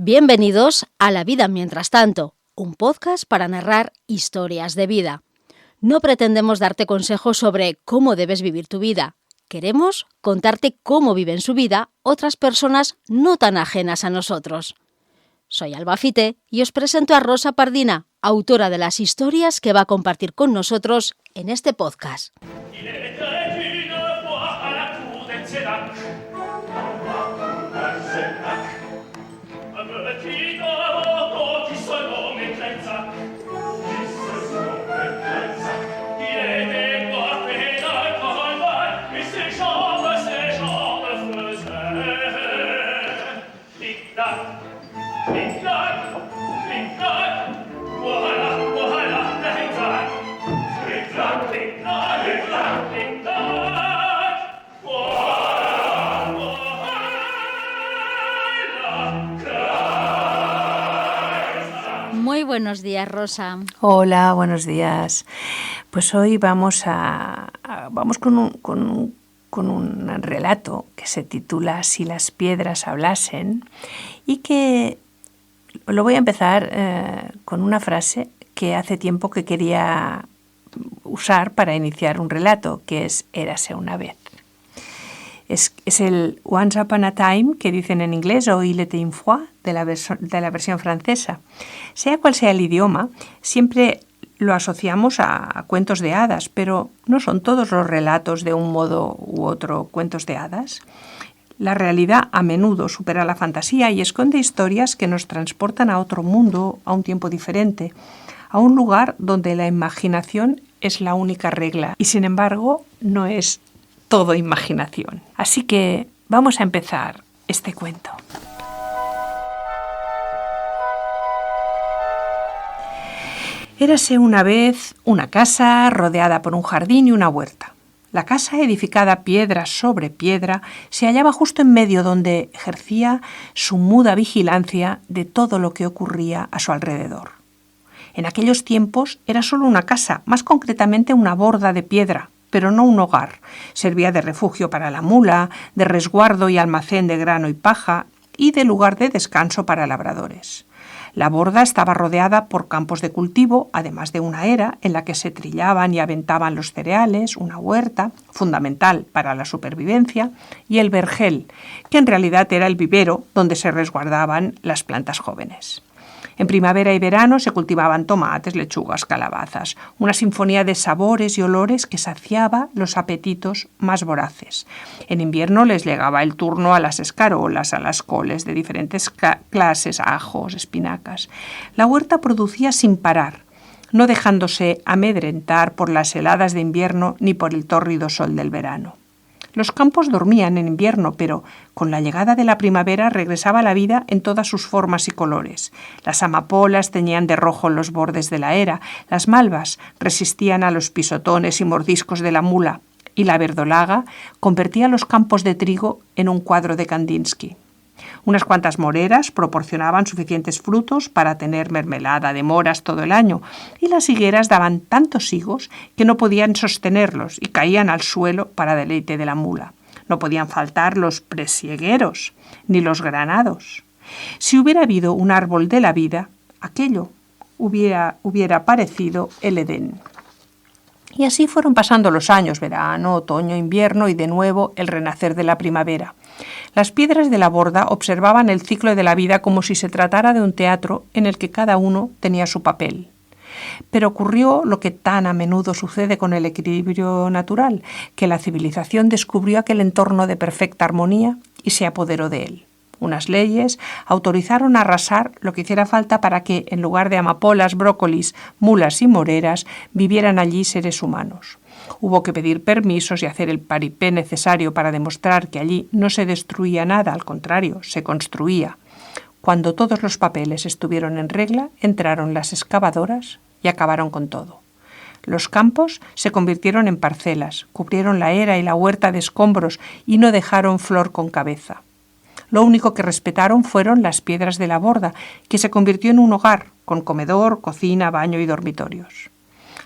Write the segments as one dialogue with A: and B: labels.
A: Bienvenidos a La vida mientras tanto, un podcast para narrar historias de vida. No pretendemos darte consejos sobre cómo debes vivir tu vida. Queremos contarte cómo viven su vida otras personas no tan ajenas a nosotros. Soy Alba Fite y os presento a Rosa Pardina, autora de las historias que va a compartir con nosotros en este podcast. Muy buenos días, Rosa.
B: Hola, buenos días. Pues hoy vamos con un relato que se titula Si las piedras hablasen y que lo voy a empezar con una frase que hace tiempo que quería usar para iniciar un relato, que es Érase una vez. Es el Once Upon a Time que dicen en inglés o Il était une fois de la versión francesa. Sea cual sea el idioma, siempre lo asociamos a cuentos de hadas, pero no son todos los relatos de un modo u otro cuentos de hadas. La realidad a menudo supera la fantasía y esconde historias que nos transportan a otro mundo, a un tiempo diferente, a un lugar donde la imaginación es la única regla y sin embargo no es todo imaginación. Así que vamos a empezar este cuento. Érase una vez una casa rodeada por un jardín y una huerta. La casa, edificada piedra sobre piedra, se hallaba justo en medio donde ejercía su muda vigilancia de todo lo que ocurría a su alrededor. En aquellos tiempos era solo una casa, más concretamente una borda de piedra, pero no un hogar. Servía de refugio para la mula, de resguardo y almacén de grano y paja y de lugar de descanso para labradores. La borda estaba rodeada por campos de cultivo, además de una era en la que se trillaban y aventaban los cereales, una huerta, fundamental para la supervivencia, y el vergel, que en realidad era el vivero donde se resguardaban las plantas jóvenes. En primavera y verano se cultivaban tomates, lechugas, calabazas, una sinfonía de sabores y olores que saciaba los apetitos más voraces. En invierno les llegaba el turno a las escarolas, a las coles de diferentes clases, ajos, espinacas. La huerta producía sin parar, no dejándose amedrentar por las heladas de invierno ni por el tórrido sol del verano. Los campos dormían en invierno, pero con la llegada de la primavera regresaba la vida en todas sus formas y colores. Las amapolas teñían de rojo los bordes de la era, las malvas resistían a los pisotones y mordiscos de la mula, y la verdolaga convertía los campos de trigo en un cuadro de Kandinsky. Unas cuantas moreras proporcionaban suficientes frutos para tener mermelada de moras todo el año, y las higueras daban tantos higos que no podían sostenerlos y caían al suelo para deleite de la mula. No podían faltar los presiegueros ni los granados. Si hubiera habido un árbol de la vida, aquello hubiera parecido el Edén. Y así fueron pasando los años, verano, otoño, invierno y de nuevo el renacer de la primavera. Las piedras de la borda observaban el ciclo de la vida como si se tratara de un teatro en el que cada uno tenía su papel. Pero ocurrió lo que tan a menudo sucede con el equilibrio natural, que la civilización descubrió aquel entorno de perfecta armonía y se apoderó de él. Unas leyes autorizaron a arrasar lo que hiciera falta para que, en lugar de amapolas, brócolis, mulas y moreras, vivieran allí seres humanos. Hubo que pedir permisos y hacer el paripé necesario para demostrar que allí no se destruía nada, al contrario, se construía. Cuando todos los papeles estuvieron en regla, entraron las excavadoras y acabaron con todo. Los campos se convirtieron en parcelas, cubrieron la era y la huerta de escombros y no dejaron flor con cabeza. Lo único que respetaron fueron las piedras de la borda, que se convirtió en un hogar, con comedor, cocina, baño y dormitorios.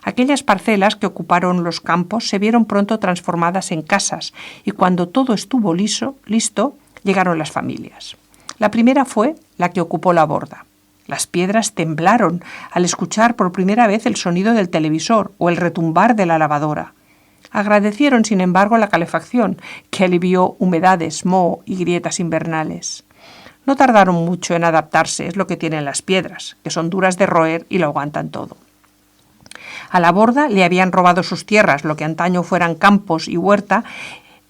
B: Aquellas parcelas que ocuparon los campos se vieron pronto transformadas en casas y cuando todo estuvo listo, llegaron las familias. La primera fue la que ocupó la borda. Las piedras temblaron al escuchar por primera vez el sonido del televisor o el retumbar de la lavadora. Agradecieron, sin embargo, la calefacción, que alivió humedades, moho y grietas invernales. No tardaron mucho en adaptarse, es lo que tienen las piedras, que son duras de roer y lo aguantan todo. A la borda le habían robado sus tierras, lo que antaño fueran campos y huerta,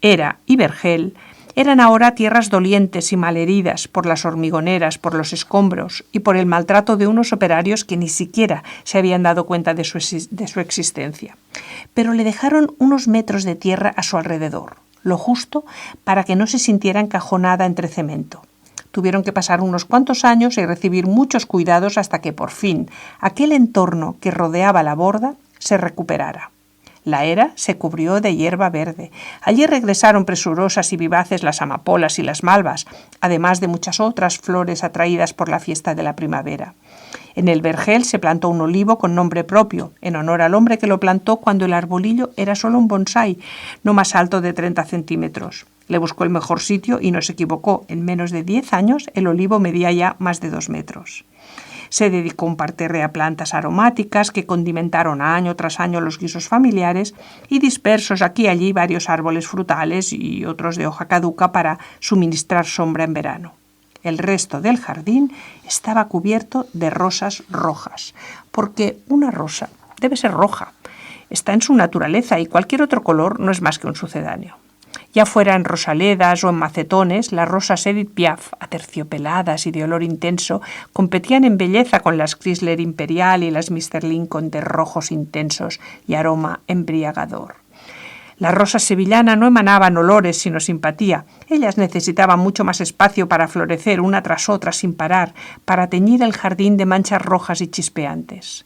B: y vergel, eran ahora tierras dolientes y malheridas por las hormigoneras, por los escombros y por el maltrato de unos operarios que ni siquiera se habían dado cuenta de su existencia. Pero le dejaron unos metros de tierra a su alrededor, lo justo para que no se sintiera encajonada entre cemento. Tuvieron que pasar unos cuantos años y recibir muchos cuidados hasta que por fin aquel entorno que rodeaba la borda se recuperara. La era se cubrió de hierba verde. Allí regresaron presurosas y vivaces las amapolas y las malvas, además de muchas otras flores atraídas por la fiesta de la primavera. En el vergel se plantó un olivo con nombre propio, en honor al hombre que lo plantó cuando el arbolillo era solo un bonsái, no más alto de 30 centímetros. Le buscó el mejor sitio y no se equivocó. En menos de 10 años el olivo medía ya más de 2 metros. Se dedicó un parterre a plantas aromáticas que condimentaron año tras año los guisos familiares y dispersos aquí y allí varios árboles frutales y otros de hoja caduca para suministrar sombra en verano. El resto del jardín estaba cubierto de rosas rojas, porque una rosa debe ser roja. Está en su naturaleza y cualquier otro color no es más que un sucedáneo. Ya fuera en rosaledas o en macetones, las rosas Edith Piaf, aterciopeladas y de olor intenso, competían en belleza con las Chrysler Imperial y las Mr. Lincoln de rojos intensos y aroma embriagador. Las rosas sevillanas no emanaban olores sino simpatía. Ellas necesitaban mucho más espacio para florecer una tras otra sin parar, para teñir el jardín de manchas rojas y chispeantes.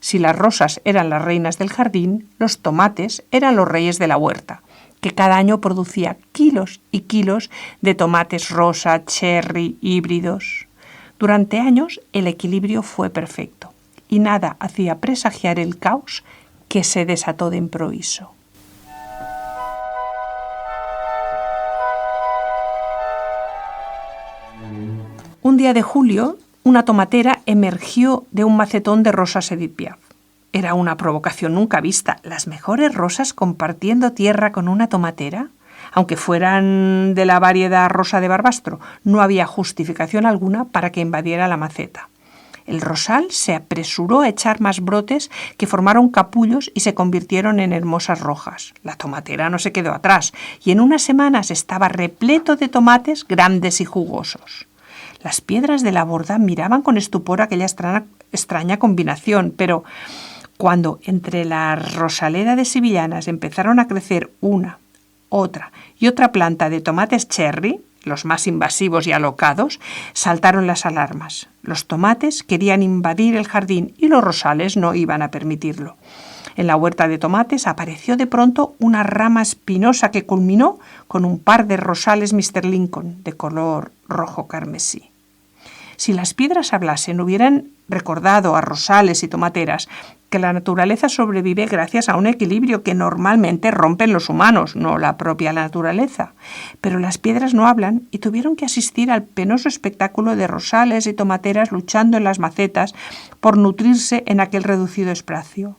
B: Si las rosas eran las reinas del jardín, los tomates eran los reyes de la huerta, que cada año producía kilos y kilos de tomates rosa, cherry, híbridos. Durante años el equilibrio fue perfecto y nada hacía presagiar el caos que se desató de improviso. Un día de julio, una tomatera emergió de un macetón de rosas Edith Piaf. Era una provocación nunca vista. ¿Las mejores rosas compartiendo tierra con una tomatera? Aunque fueran de la variedad rosa de Barbastro, no había justificación alguna para que invadiera la maceta. El rosal se apresuró a echar más brotes que formaron capullos y se convirtieron en hermosas rojas. La tomatera no se quedó atrás y en unas semanas estaba repleto de tomates grandes y jugosos. Las piedras de la borda miraban con estupor aquella extraña combinación, pero cuando entre las rosaledas de sevillanas empezaron a crecer una, otra y otra planta de tomates cherry, los más invasivos y alocados, saltaron las alarmas. Los tomates querían invadir el jardín y los rosales no iban a permitirlo. En la huerta de tomates apareció de pronto una rama espinosa que culminó con un par de rosales Mr. Lincoln de color rojo carmesí. Si las piedras hablasen, hubieran recordado a rosales y tomateras que la naturaleza sobrevive gracias a un equilibrio que normalmente rompen los humanos, no la propia naturaleza. Pero las piedras no hablan y tuvieron que asistir al penoso espectáculo de rosales y tomateras luchando en las macetas por nutrirse en aquel reducido espacio.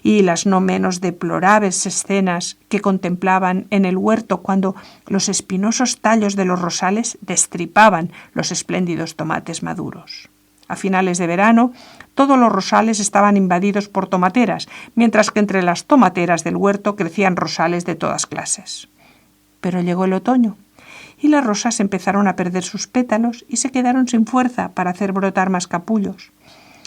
B: Y las no menos deplorables escenas que contemplaban en el huerto cuando los espinosos tallos de los rosales destripaban los espléndidos tomates maduros. A finales de verano, todos los rosales estaban invadidos por tomateras, mientras que entre las tomateras del huerto crecían rosales de todas clases. Pero llegó el otoño y las rosas empezaron a perder sus pétalos y se quedaron sin fuerza para hacer brotar más capullos.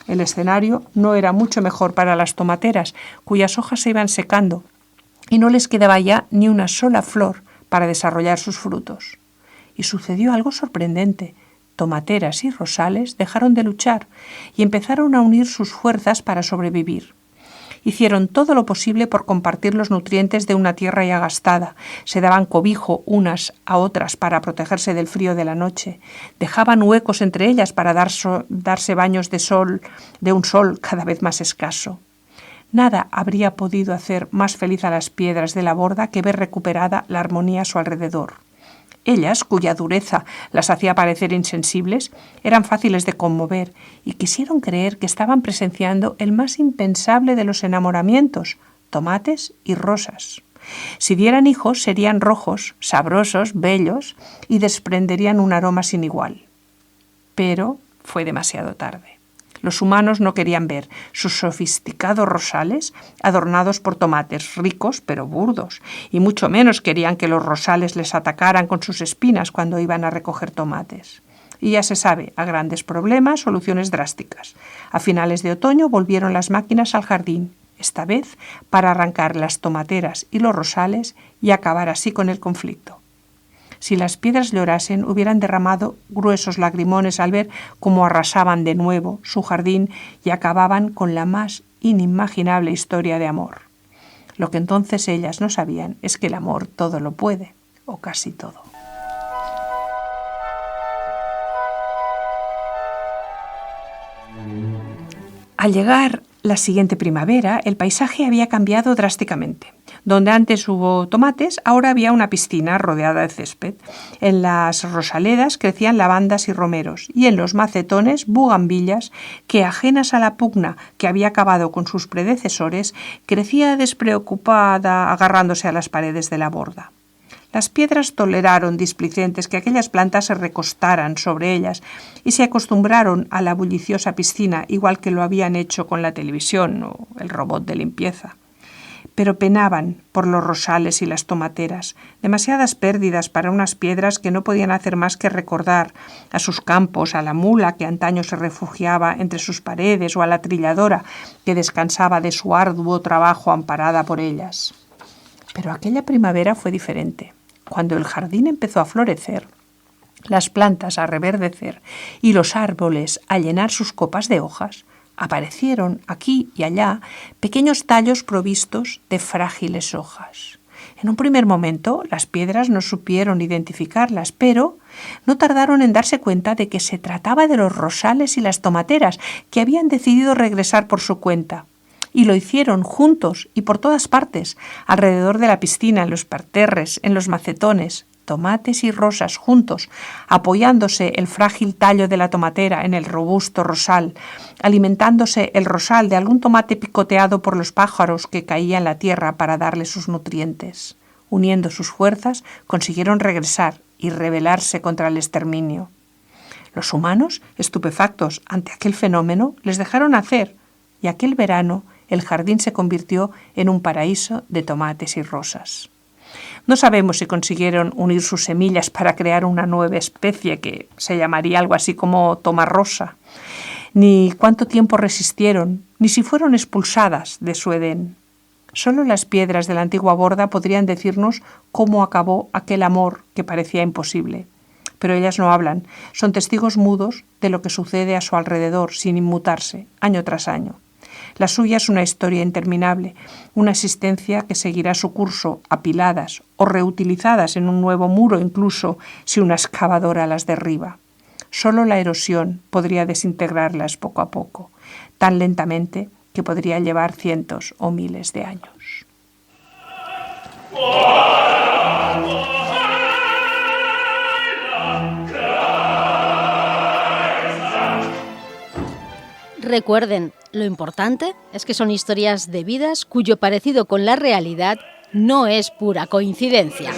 B: El escenario no era mucho mejor para las tomateras, cuyas hojas se iban secando, y no les quedaba ya ni una sola flor para desarrollar sus frutos. Y sucedió algo sorprendente. Tomateras y rosales dejaron de luchar y empezaron a unir sus fuerzas para sobrevivir. Hicieron todo lo posible por compartir los nutrientes de una tierra ya gastada. Se daban cobijo unas a otras para protegerse del frío de la noche. Dejaban huecos entre ellas para darse baños de un sol cada vez más escaso. Nada habría podido hacer más feliz a las piedras de la borda que ver recuperada la armonía a su alrededor. Ellas, cuya dureza las hacía parecer insensibles, eran fáciles de conmover y quisieron creer que estaban presenciando el más impensable de los enamoramientos, tomates y rosas. Si dieran hijos, serían rojos, sabrosos, bellos y desprenderían un aroma sin igual. Pero fue demasiado tarde. Los humanos no querían ver sus sofisticados rosales adornados por tomates ricos pero burdos, y mucho menos querían que los rosales les atacaran con sus espinas cuando iban a recoger tomates. Y ya se sabe, a grandes problemas, soluciones drásticas. A finales de otoño volvieron las máquinas al jardín, esta vez para arrancar las tomateras y los rosales y acabar así con el conflicto. Si las piedras llorasen, hubieran derramado gruesos lagrimones al ver cómo arrasaban de nuevo su jardín y acababan con la más inimaginable historia de amor. Lo que entonces ellas no sabían es que el amor todo lo puede, o casi todo. Al llegar la siguiente primavera, el paisaje había cambiado drásticamente. Donde antes hubo tomates, ahora había una piscina rodeada de césped. En las rosaledas crecían lavandas y romeros, y en los macetones bugambillas que, ajenas a la pugna que había acabado con sus predecesores, crecía despreocupada agarrándose a las paredes de la borda. Las piedras toleraron displicentes que aquellas plantas se recostaran sobre ellas y se acostumbraron a la bulliciosa piscina, igual que lo habían hecho con la televisión o el robot de limpieza. Pero penaban por los rosales y las tomateras, demasiadas pérdidas para unas piedras que no podían hacer más que recordar a sus campos, a la mula que antaño se refugiaba entre sus paredes o a la trilladora que descansaba de su arduo trabajo amparada por ellas. Pero aquella primavera fue diferente. Cuando el jardín empezó a florecer, las plantas a reverdecer y los árboles a llenar sus copas de hojas, aparecieron aquí y allá pequeños tallos provistos de frágiles hojas. En un primer momento las piedras no supieron identificarlas, pero no tardaron en darse cuenta de que se trataba de los rosales y las tomateras, que habían decidido regresar por su cuenta. Y lo hicieron juntos y por todas partes, alrededor de la piscina, en los parterres, en los macetones, tomates y rosas juntos, apoyándose el frágil tallo de la tomatera en el robusto rosal, alimentándose el rosal de algún tomate picoteado por los pájaros que caían en la tierra para darle sus nutrientes. Uniendo sus fuerzas, consiguieron regresar y rebelarse contra el exterminio. Los humanos, estupefactos ante aquel fenómeno, les dejaron hacer, y aquel verano el jardín se convirtió en un paraíso de tomates y rosas. No sabemos si consiguieron unir sus semillas para crear una nueva especie que se llamaría algo así como tomarrosa, ni cuánto tiempo resistieron, ni si fueron expulsadas de su Edén. Solo las piedras de la antigua borda podrían decirnos cómo acabó aquel amor que parecía imposible. Pero ellas no hablan, son testigos mudos de lo que sucede a su alrededor sin inmutarse, año tras año. La suya es una historia interminable, una existencia que seguirá su curso apiladas o reutilizadas en un nuevo muro, incluso si una excavadora las derriba. Solo la erosión podría desintegrarlas poco a poco, tan lentamente que podría llevar cientos o miles de años.
A: Recuerden, lo importante es que son historias de vidas cuyo parecido con la realidad no es pura coincidencia.